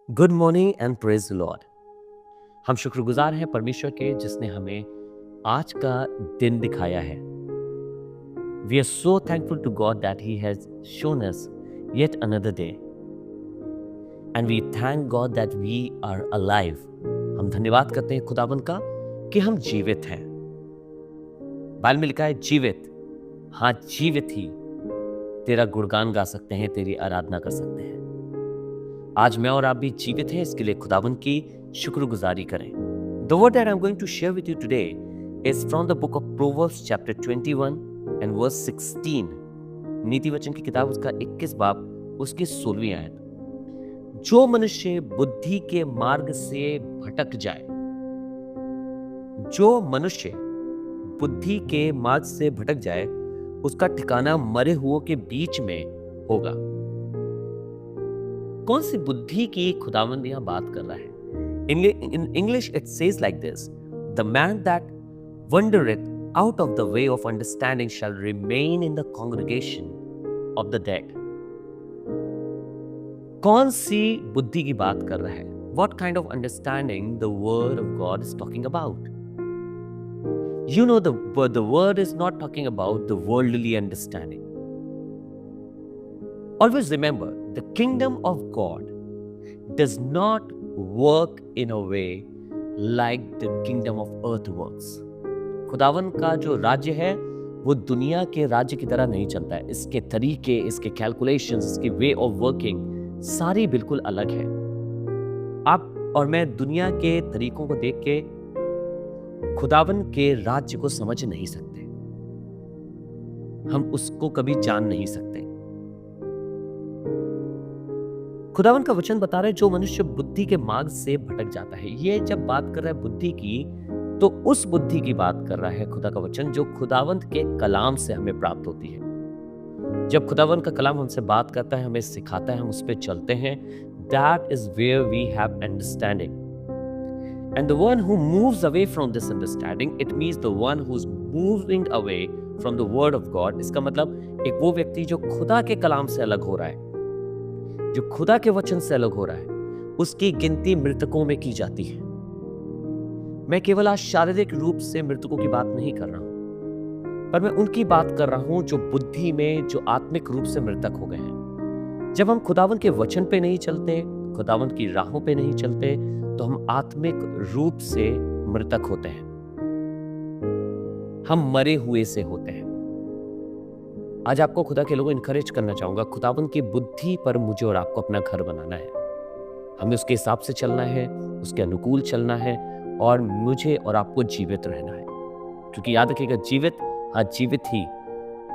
Good morning and praise the Lord. हम शुक्रगुजार हैं परमेश्वर के जिसने हमें आज का दिन दिखाया है। We are so thankful to God that he has shown us yet another day and we thank God that we are alive. हम धन्यवाद करते हैं खुदाबंद का कि हम जीवित हैं। बाइबल में लिखा है जीवित, हाँ जीवित ही तेरा गुणगान गा सकते हैं, तेरी आराधना कर सकते हैं। आज मैं और आप भी जीवित हैं, इसके लिए खुदाबंद की शुक्रगुजारी करें। The word that I'm going to share with you today is from the book of Proverbs chapter 21 and verse 16। नीति वचन की किताब उसका 21 बाब उसकी 16वीं आयत। जो मनुष्य बुद्धि के मार्ग से भटक जाए, जो मनुष्य बुद्धि के मार्ग से भटक जाए, उसका ठिकाना मरे हुओं के बीच में होगा। कौन सी बुद्धि की खुदावंद यहां बात कर रहा है? In English it says like this: the man that wandereth out of the way of understanding shall remain in the congregation of the dead। कौन सी बुद्धि की बात कर रहा है? What kind of understanding the word of God is talking about? You know, the word is not talking about the worldly understanding. Always remember, the kingdom of God does not work in a way like the kingdom of earth works। खुदावन का जो राज्य है वो दुनिया के राज्य की तरह नहीं चलता है। इसके तरीके, इसके कैलकुलेशंस, इसकी वे ऑफ वर्किंग सारी बिल्कुल अलग है। आप और मैं दुनिया के तरीकों को देख के खुदावन के राज्य को समझ नहीं सकते, हम उसको कभी जान नहीं सकते। खुदावन का वचन बता रहा है जो मनुष्य बुद्धि के मार्ग से भटक जाता है। ये जब बात कर रहा है बुद्धि की, तो उस बुद्धि की बात कर रहा है खुदा का वचन जो खुदावंत के कलाम से हमें प्राप्त होती है। जब खुदावंत का कलाम हमसे बात करता है, हमें सिखाता है, हम उस पर चलते हैं, that is where we have understanding. And the one who moves away from this understanding, it means the one who is moving away from the word of God. इसका मतलब एक वो व्यक्ति जो खुदा के कलाम से अलग हो रहा है, जो खुदा के वचन से अलग हो रहा है, उसकी गिनती मृतकों में की जाती है। मैं केवल आज शारीरिक रूप से मृतकों की बात नहीं कर रहा हूं, पर मैं उनकी बात कर रहा हूं जो बुद्धि में, जो आत्मिक रूप से मृतक हो गए हैं। जब हम खुदावन के वचन पे नहीं चलते, खुदावन की राहों पे नहीं चलते, तो हम आत्मिक रूप से मृतक होते हैं, हम मरे हुए से होते हैं। आज आपको खुदा के लोगों इनकरेज करना चाहूंगा, खुदावन की बुद्धि पर मुझे और आपको अपना घर बनाना है। हमें उसके हिसाब से चलना है, उसके अनुकूल चलना है, और मुझे और आपको जीवित रहना है। क्योंकि याद रखिएगा, जीवित, हाँ जीवित ही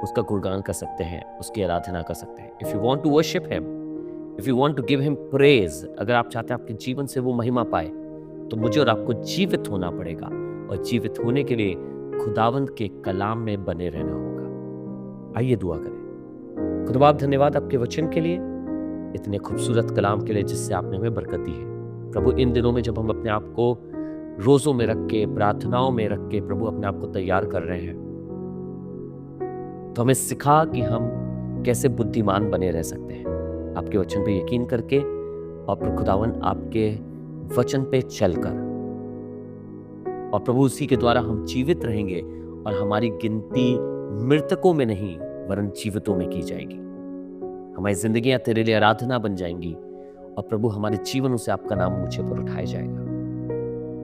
उसका गुणगान कर सकते हैं, उसकी आराधना कर सकते हैं। If you want to worship him, if you want to give him praise, अगर आप चाहते हैं आपके जीवन से वो महिमा पाए, तो मुझे और आपको जीवित होना पड़ेगा। और जीवित होने के लिए खुदावंत के कलाम में बने रहना होगा। आइए दुआ करें। खुदा बाप, धन्यवाद आपके वचन के लिए, इतने खूबसूरत कलाम के लिए जिससे आपने हमें बरकत दी है। प्रभु, इन दिनों में जब हम अपने आप को रोजों में रख के, प्रार्थनाओं में रख के प्रभु अपने आप को तैयार कर रहे हैं, तो हमें सिखा कि हम कैसे बुद्धिमान बने रह सकते हैं आपके वचन पे यकीन करके, और प्रभु खुदावन आपके वचन पे चलकर, और प्रभु उसी के द्वारा हम जीवित रहेंगे और हमारी गिनती मृतकों में नहीं वरन जीवितों में की जाएगी। हमारी जिंदगियां तेरे लिए आराधना बन जाएंगी, और प्रभु हमारे जीवनों से आपका नाम ऊंचे पर उठाया जाएगा।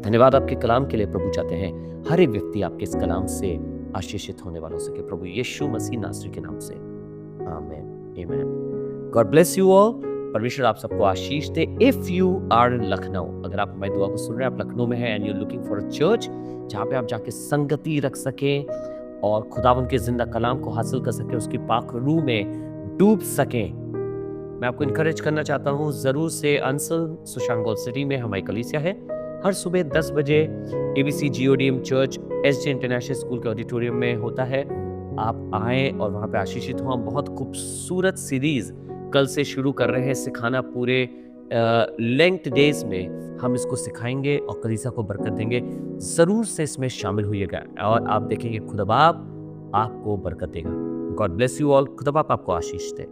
धन्यवाद आपके कलाम के लिए प्रभु। चाहते हैं हर एक व्यक्ति आपके इस कलाम से आशीषित होने वाला हो सके, प्रभु यीशु मसीह नासरी के नाम से, आमीन, आमीन। God bless you all. परमेश्वर आप सबको आशीष दे। If you are in Lucknow, अगर आप हमारी दुआ को सुन रहे हैं, आप लखनऊ में हैं and you looking for a church जहां पे आप जाके संगति रख सके और खुदावन के जिंदा कलाम को हासिल कर सके, उसकी पाक रूह में डूब सके, मैं आपको इनकरेज करना चाहता हूँ, जरूर से अंसल सुशांत गोल्ड सिटी में हमारी कलीसिया है। हर सुबह 10 बजे ABC GODM church SJ international school के ऑडिटोरियम में होता है। आप आए और वहाँ पे आशीषित हो। हम बहुत खूबसूरत सीरीज कल से शुरू कर रहे हैं सिखाना। पूरे लेंथ डेज में हम इसको सिखाएंगे और कलीसिया को बरकत देंगे। जरूर से इसमें शामिल होइएगा और आप देखेंगे खुदा बाप आपको बरकत देगा। God bless you all. खुदा बाप आपको आशीष दे।